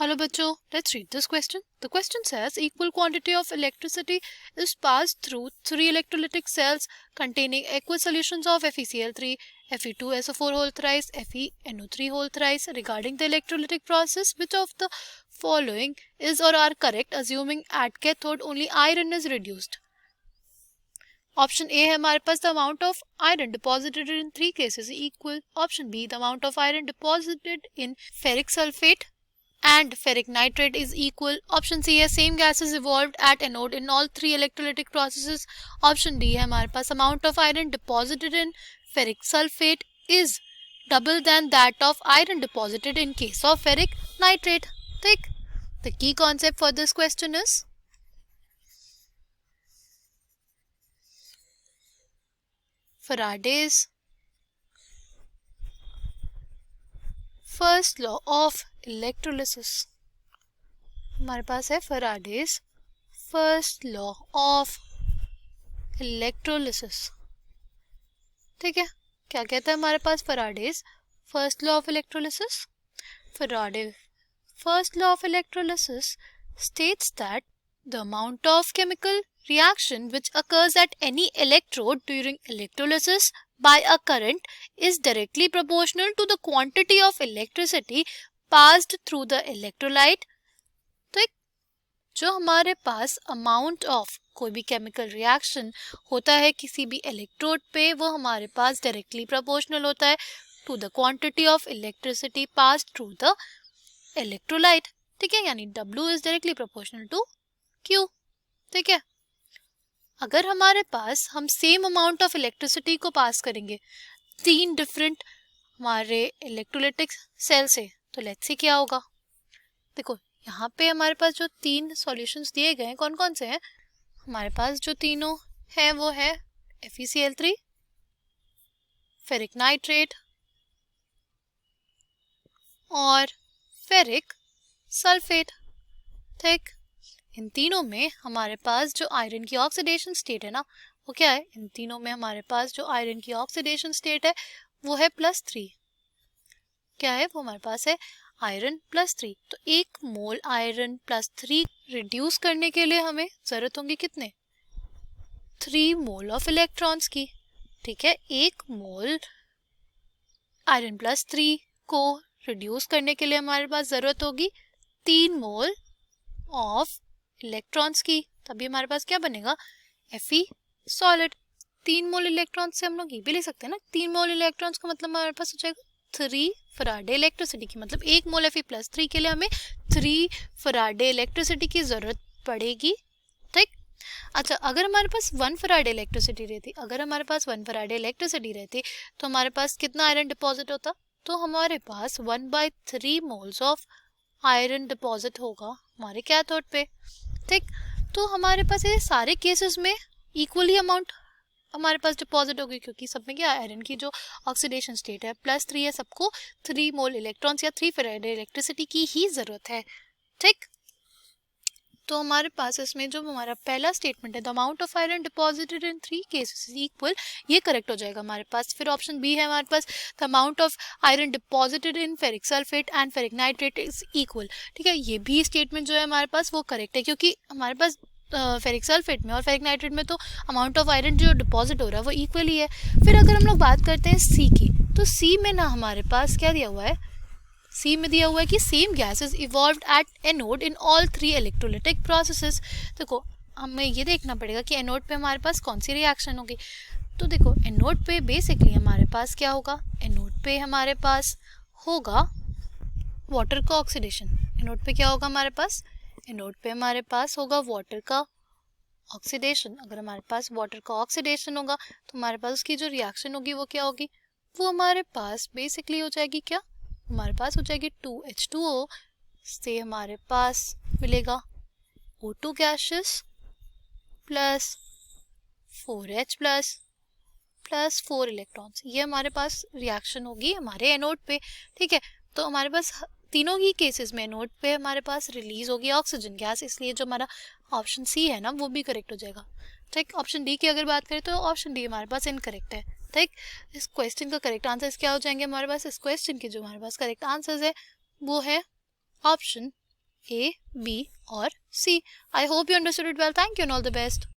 Hello bachcho, let's read this question. The question says equal quantity of electricity is passed through three electrolytic cells containing aqueous solutions of FeCl3, Fe2SO4 whole thrice, FeNO3 whole thrice. Regarding the electrolytic process, which of the following is or are correct assuming at cathode only iron is reduced? Option a है हमारे पास the amount of iron deposited in three cases equal. Option b the amount of iron deposited in ferric sulphate and ferric nitrate is equal. Option C है same gases evolved at anode in all three electrolytic processes. Option D है हमारे पास amount of iron deposited in ferric sulfate is double than that of iron deposited in case of ferric nitrate. ठीक. The key concept for this question is Faraday's first law of electrolysis. हमारे पास है Faraday's first law of electrolysis. ठीक है, क्या कहता है हमारे पास Faraday's first law of electrolysis? Faraday first law of electrolysis states that the amount of chemical reaction which occurs at any electrode during electrolysis by a current is directly proportional to the quantity of electricity passed through the electrolyte. तो एक जो हमारे पास amount of कोई भी chemical reaction होता है किसी भी इलेक्ट्रोड पे, वो हमारे पास डायरेक्टली प्रोपोर्शनल होता है to the quantity of electricity passed through the electrolyte. ठीक है, यानी W is directly proportional to Q. ठीक है, अगर हमारे पास हम सेम अमाउंट ऑफ इलेक्ट्रिसिटी को पास करेंगे तीन डिफरेंट हमारे इलेक्ट्रोलाइटिक सेल से, तो लेट्स सी क्या होगा. देखो यहाँ पे हमारे पास जो तीन सॉल्यूशंस दिए गए हैं कौन कौन से हैं. हमारे पास जो तीनों हैं वो है FeCl3, फेरिक नाइट्रेट और फेरिक सल्फेट. ठीक, इन तीनों में हमारे पास जो आयरन की ऑक्सीडेशन स्टेट है ना, वो क्या है? इन तीनों में हमारे पास जो आयरन की ऑक्सीडेशन स्टेट है वो है +3. क्या है वो? हमारे पास है आयरन +3. तो एक मोल आयरन +3 रिड्यूस करने के लिए हमें जरूरत होंगी कितने? 3 मोल ऑफ इलेक्ट्रॉन्स की. ठीक है, एक मोल आयरन +3 को रिड्यूस करने के लिए हमारे पास जरूरत होगी 3 मोल ऑफ इलेक्ट्रॉन्स की. तभी हमारे पास क्या बनेगा? Fe solid. 3 मोल इलेक्ट्रॉन्स से हम लोग ये भी ले सकते हैं ना, 3 मोल इलेक्ट्रॉन्स का मतलब हमारे पास हो जाएगा 3 फराडे इलेक्ट्रिसिटी की. मतलब एक मोल Fe+3 के लिए हमें 3 फराडे इलेक्ट्रिसिटी की जरूरत पड़ेगी. ठीक, अच्छा अगर हमारे पास 1 फराडे इलेक्ट्रिसिटी रहती, तो हमारे पास कितना आयरन डिपॉजिट होता? तो हमारे पास 1/3 मोल्स ऑफ आयरन डिपॉजिट होगा हमारे कैथोड पे. ठीक, तो हमारे पास ये सारे केसेस में इक्वली अमाउंट हमारे पास डिपॉजिट होगी, क्योंकि सब में क्या आयरन की जो ऑक्सीडेशन स्टेट है +3 है, सबको 3 मोल इलेक्ट्रॉन्स या 3 फैराडे इलेक्ट्रिसिटी की ही जरूरत है. ठीक, तो हमारे पास इसमें जो हमारा पहला स्टेटमेंट है the amount of iron deposited in 3 cases is equal, ये करेक्ट हो जाएगा हमारे पास. फिर ऑप्शन बी है हमारे पास the amount of iron deposited in ferric sulphate and ferric nitrate is equal. ठीक है, ये भी स्टेटमेंट जो है हमारे पास वो करेक्ट है, क्योंकि हमारे पास फेरिक सल्फेट में और फेरिक नाइट्रेट में तो अमाउंट ऑफ आयरन जो डिपॉजिट हो रहा है वो इक्वल ही है. फिर अगर हम लोग बात करते हैं सी की, तो सी में ना हमारे पास क्या दिया हुआ है? सी में दिया हुआ है कि same gases evolved at anode in all 3 electrolytic processes. देखो हमें ये देखना पड़ेगा कि एनोड पे हमारे पास कौन सी रिएक्शन होगी. तो देखो एनोड पे बेसिकली हमारे पास क्या होगा? एनोड पे हमारे पास होगा वाटर का ऑक्सीडेशन. एनोड पे क्या होगा हमारे पास? एनोड पे हमारे पास होगा वाटर का ऑक्सीडेशन. अगर हमारे पास वाटर का ऑक्सीडेशन होगा तो हमारे पास उसकी जो रिएक्शन होगी वो क्या होगी? वो हमारे पास बेसिकली हो जाएगी क्या? हमारे पास हो जाएगी 2H2O से हमारे पास मिलेगा O2 gases plus 4H plus 4 electrons. ये हमारे पास रिएक्शन होगी हमारे एनोड पे. ठीक है, तो हमारे पास तीनों ही केसेस में एनोड पे हमारे पास रिलीज होगी ऑक्सीजन गैस, इसलिए जो हमारा ऑप्शन सी है ना वो भी करेक्ट हो जाएगा. ठीक, ऑप्शन डी की अगर बात करें तो ऑप्शन डी हमारे पास इनकरेक्ट है. ठीक, इस क्वेश्चन का करेक्ट आंसर क्या हो जाएंगे हमारे पास? इस क्वेश्चन के जो हमारे पास करेक्ट आंसर्स है वो है ऑप्शन A, B और C. I hope you understood it well. Thank you and all the best.